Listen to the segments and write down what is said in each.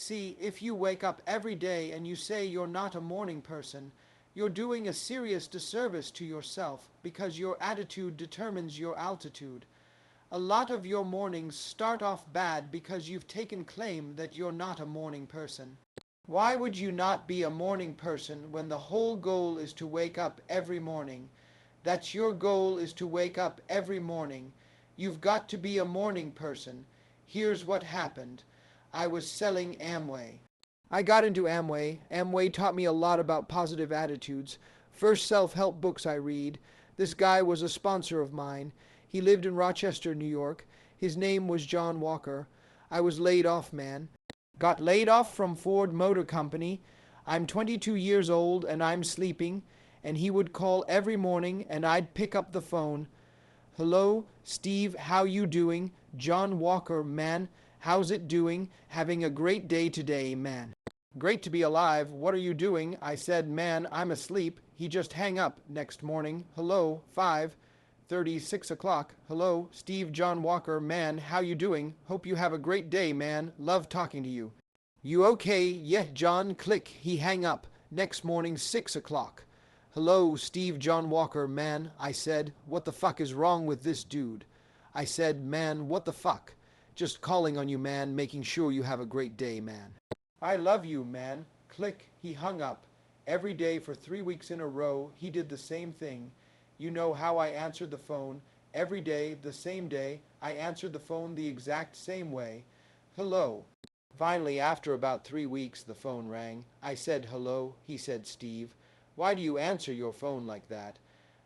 See, if you wake up every day and you say you're not a morning person, you're doing a serious disservice to yourself because your attitude determines your altitude. A lot of your mornings start off bad because you've taken claim that you're not a morning person. Why would you not be a morning person when the whole goal is to wake up every morning? That's your goal, is to wake up every morning. You've got to be a morning person. Here's what happened. I was selling Amway. I got into Amway. Amway taught me a lot about positive attitudes. First self-help books I read. This guy was a sponsor of mine. He lived in Rochester, New York. His name was John Walker. I was laid off, man. Got laid off from Ford Motor Company. I'm 22 years old and I'm sleeping, and he would call every morning and I'd pick up the phone. Hello, Steve, how you doing? John Walker, man. How's it doing? Having a great day today, man. Great to be alive. What are you doing? I said, man, I'm asleep. He just hang up. Next morning. Hello, 5:30, 6 o'clock. Hello, Steve, John Walker, man, how you doing? Hope you have a great day, man. Love talking to you. You okay? Yeah, John. Click. He hang up. Next morning, 6 o'clock. Hello, Steve, John Walker, man. I said, what the fuck is wrong with this dude? I said, man, what the fuck? Just calling on you, man, making sure you have a great day, man. I love you, man. Click. He hung up. Every day for 3 weeks in a row, he did the same thing. You know how I answered the phone. Every day, the same day, I answered the phone the exact same way. Hello. Finally, after about 3 weeks, the phone rang. I said, hello. He said, Steve, why do you answer your phone like that?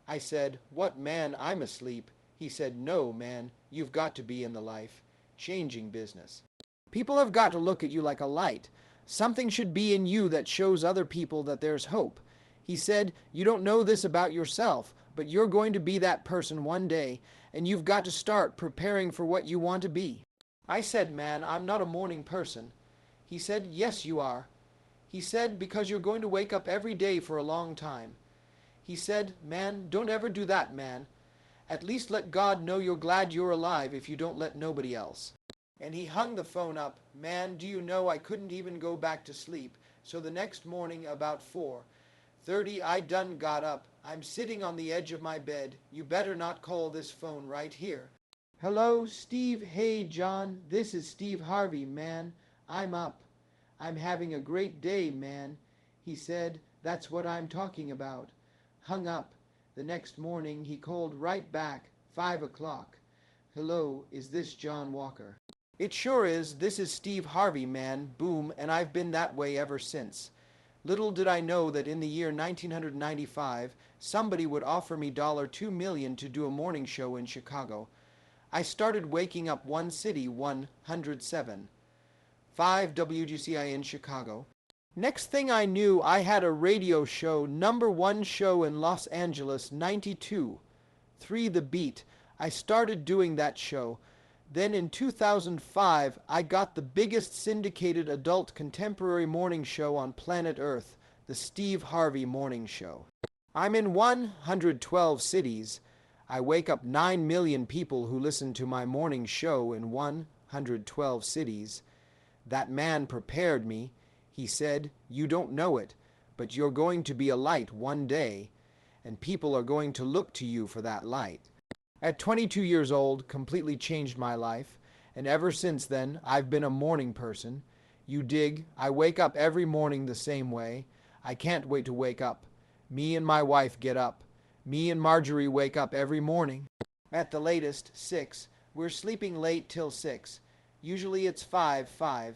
I said, what, man, I'm asleep. He said, no, man, you've got to be in the life. Changing business. People have got to look at you like a light. Something should be in you that shows other people that there's hope. He said, you don't know this about yourself, but you're going to be that person one day, and you've got to start preparing for what you want to be. I said, man, I'm not a morning person. He said, yes, you are. He said, because you're going to wake up every day for a long time. He said, man, don't ever do that, man. At least let God know you're glad you're alive if you don't let nobody else. And he hung the phone up. Man, do you know I couldn't even go back to sleep. So the next morning about 4:30 I done got up. I'm sitting on the edge of my bed. You better not call this phone right here. Hello, Steve. Hey, John. This is Steve Harvey, man. I'm up. I'm having a great day, man. He said, that's what I'm talking about. Hung up. The next morning he called right back, 5 o'clock. Hello, is this John Walker? It sure is. This is Steve Harvey, man. Boom, and I've been that way ever since. Little did I know that in the year 1995, somebody would offer me $2 million to do a morning show in Chicago. I started waking up one city, 107. 5 WGCI in Chicago. Next thing I knew, I had a radio show, #1 show in Los Angeles, 92. 3 The Beat. I started doing that show. Then in 2005, I got the biggest syndicated adult contemporary morning show on planet Earth, the Steve Harvey Morning Show. I'm in 112 cities. I wake up 9 million people who listen to my morning show in 112 cities. That man prepared me. He said, you don't know it, but you're going to be a light one day, and people are going to look to you for that light. At 22 years old, completely changed my life, and ever since then, I've been a morning person. You dig? I wake up every morning the same way. I can't wait to wake up. Me and my wife get up. Me and Marjorie wake up every morning. At the latest, 6. We're sleeping late till 6. Usually it's 5:30.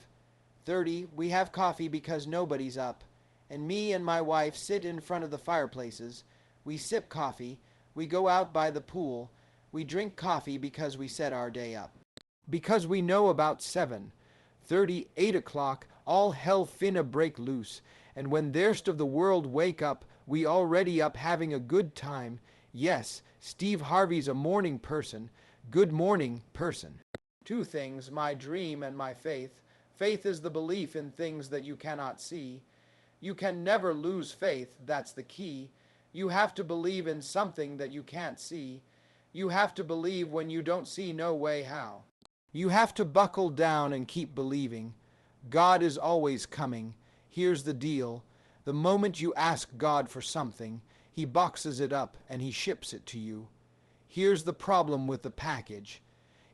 We have coffee because nobody's up. And me and my wife sit in front of the fireplaces. We sip coffee. We go out by the pool. We drink coffee because we set our day up. Because we know about 7:30, 8 o'clock, all hell finna break loose. And when the rest of the world wake up, we already up having a good time. Yes, Steve Harvey's a morning person. Good morning person. 2 things, my dream and my faith. Faith is the belief in things that you cannot see. You can never lose faith, that's the key. You have to believe in something that you can't see. You have to believe when you don't see no way how. You have to buckle down and keep believing. God is always coming. Here's the deal. The moment you ask God for something, He boxes it up and He ships it to you. Here's the problem with the package.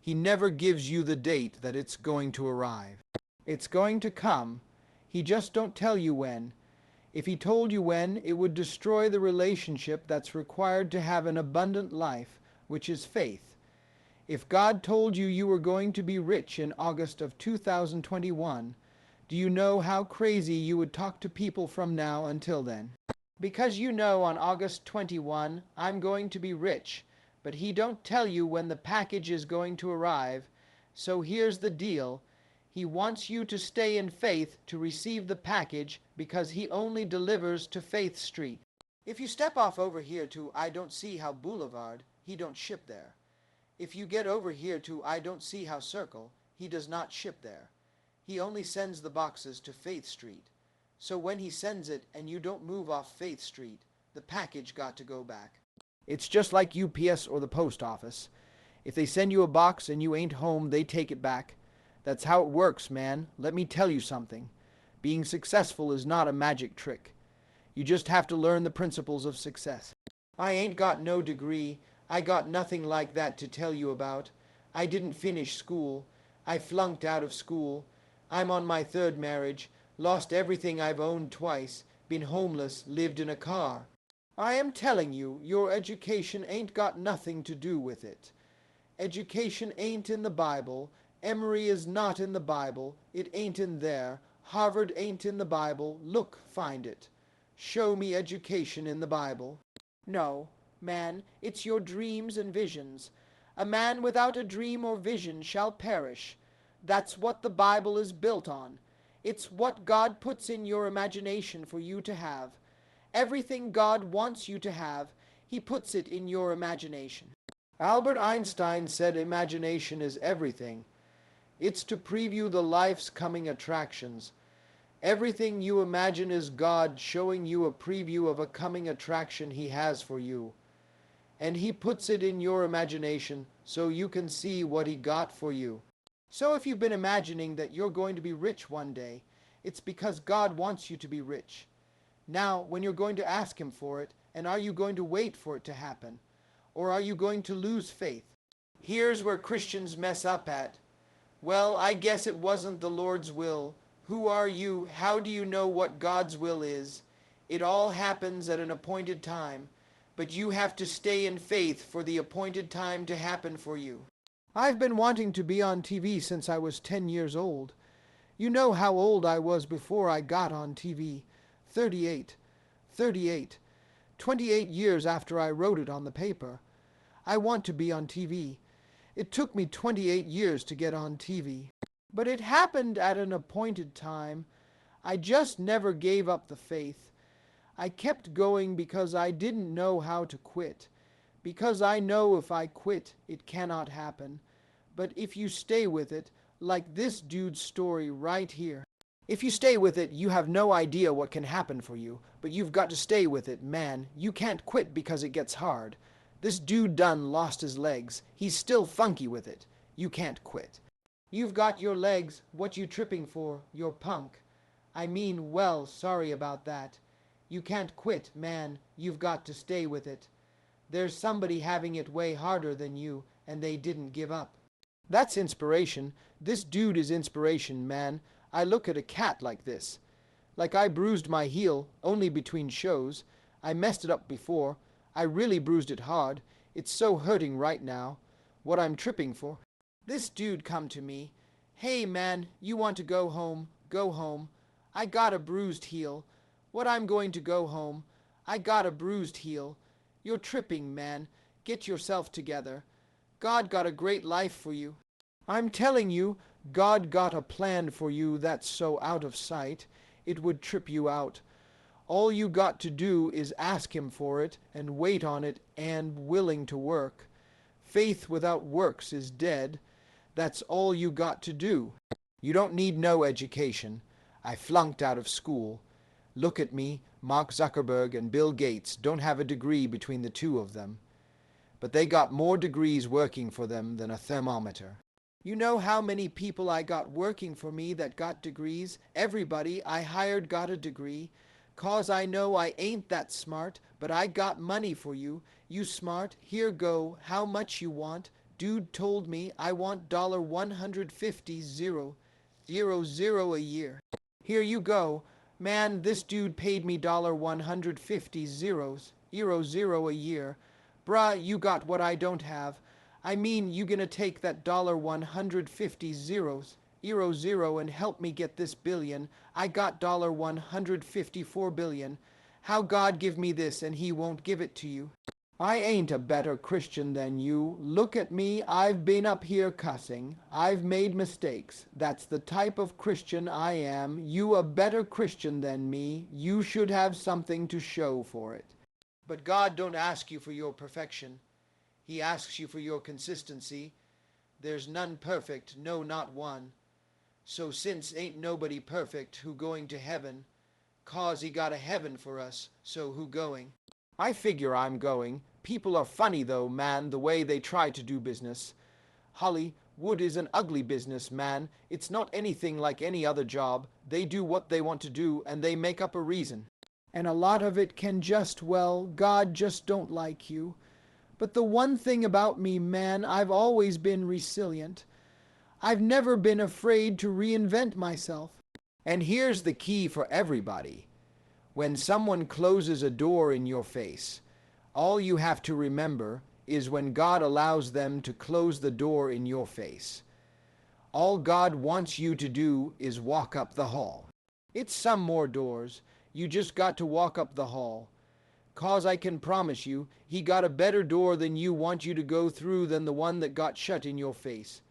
He never gives you the date that it's going to arrive. It's going to come. He just don't tell you when. If He told you when, it would destroy the relationship that's required to have an abundant life, which is faith. If God told you you were going to be rich in August of 2021, do you know how crazy you would talk to people from now until then? Because you know on August 21, I'm going to be rich, but He don't tell you when the package is going to arrive. So here's the deal. He wants you to stay in faith to receive the package because He only delivers to Faith Street. If you step off over here to I Don't See How Boulevard, He don't ship there. If you get over here to I Don't See How Circle, He does not ship there. He only sends the boxes to Faith Street. So when He sends it and you don't move off Faith Street, the package got to go back. It's just like UPS or the post office. If they send you a box and you ain't home, they take it back. That's how it works, man. Let me tell you something. Being successful is not a magic trick. You just have to learn the principles of success. I ain't got no degree. I got nothing like that to tell you about. I didn't finish school. I flunked out of school. I'm on my third marriage. Lost everything I've owned twice. Been homeless. Lived in a car. I am telling you, your education ain't got nothing to do with it. Education ain't in the Bible. Emory is not in the Bible. It ain't in there. Harvard ain't in the Bible. Look, find it. Show me education in the Bible. No, man, it's your dreams and visions. A man without a dream or vision shall perish. That's what the Bible is built on. It's what God puts in your imagination for you to have. Everything God wants you to have, He puts it in your imagination. Albert Einstein said imagination is everything. It's to preview the life's coming attractions. Everything you imagine is God showing you a preview of a coming attraction He has for you. And He puts it in your imagination so you can see what He got for you. So if you've been imagining that you're going to be rich one day, it's because God wants you to be rich. Now, when you're going to ask Him for it, and are you going to wait for it to happen? Or are you going to lose faith? Here's where Christians mess up at. Well, I guess it wasn't the Lord's will. Who are you? How do you know what God's will is? It all happens at an appointed time, but you have to stay in faith for the appointed time to happen for you. I've been wanting to be on TV since I was 10 years old. You know how old I was before I got on TV. 38. 28 years after I wrote it on the paper. I want to be on TV. It took me 28 years to get on TV. But it happened at an appointed time. I just never gave up the faith. I kept going because I didn't know how to quit. Because I know if I quit, it cannot happen. But if you stay with it, like this dude's story right here. If you stay with it, you have no idea what can happen for you. But you've got to stay with it, man. You can't quit because it gets hard. This dude done lost his legs. He's still funky with it. You can't quit. You've got your legs. What you tripping for? You're punk. I mean, well, sorry about that. You can't quit, man. You've got to stay with it. There's somebody having it way harder than you, and they didn't give up. That's inspiration. This dude is inspiration, man. I look at a cat like this. Like I bruised my heel, only between shows. I messed it up before. I really bruised it hard. It's so hurting right now. What I'm tripping for. This dude come to me. Hey man, you want to go home? Go home. I got a bruised heel. What I'm going to go home. I got a bruised heel. You're tripping, man. Get yourself together. God got a great life for you. I'm telling you, God got a plan for you that's so out of sight, it would trip you out. All you got to do is ask Him for it and wait on it and willing to work. Faith without works is dead. That's all you got to do. You don't need no education. I flunked out of school. Look at me, Mark Zuckerberg and Bill Gates don't have a degree between the two of them. But they got more degrees working for them than a thermometer. You know how many people I got working for me that got degrees? Everybody I hired got a degree. 'Cause I know I ain't that smart, but I got money for you. You smart? Here go. How much you want? Dude told me I want $150,000 a year. Here you go. Man, this dude paid me $150,000 a year. Bruh, you got what I don't have. I mean, you gonna take that $150,000 and help me get this billion. I got $154 billion. How God give me this and he won't give it to you? I ain't a better Christian than you. Look at me, I've been up here cussing. I've made mistakes. That's the type of Christian I am. You a better Christian than me. You should have something to show for it. But God don't ask you for your perfection. He asks you for your consistency. There's none perfect, no, not one. So since ain't nobody perfect who going to heaven, 'cause he got a heaven for us, so who going? I figure I'm going. People are funny though, man, the way they try to do business. Hollywood is an ugly business, man. It's not anything like any other job. They do what they want to do and they make up a reason. And a lot of it can just, well, God just don't like you. But the one thing about me, man, I've always been resilient. I've never been afraid to reinvent myself. And here's the key for everybody. When someone closes a door in your face, all you have to remember is when God allows them to close the door in your face. All God wants you to do is walk up the hall. It's some more doors. You just got to walk up the hall. 'Cause I can promise you, he got a better door than you want you to go through than the one that got shut in your face.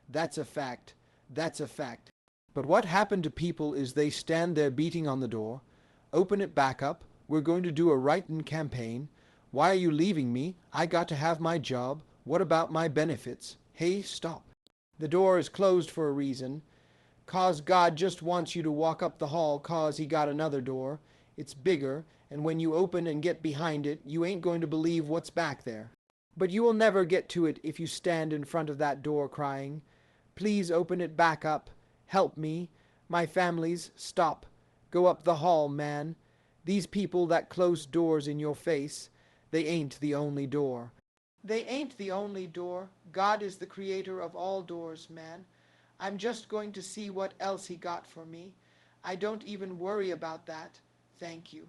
That's a fact. That's a fact. But what happened to people is they stand there beating on the door. Open it back up. We're going to do a write-in campaign. Why are you leaving me? I got to have my job. What about my benefits? Hey, stop. The door is closed for a reason. 'Cause God just wants you to walk up the hall 'cause he got another door. It's bigger, and when you open and get behind it, you ain't going to believe what's back there. But you will never get to it if you stand in front of that door crying, "Please open it back up. Help me. My family's stop. Go up the hall, man." These people that close doors in your face, they ain't the only door. They ain't the only door. God is the creator of all doors, man. I'm just going to see what else he got for me. I don't even worry about that. Thank you.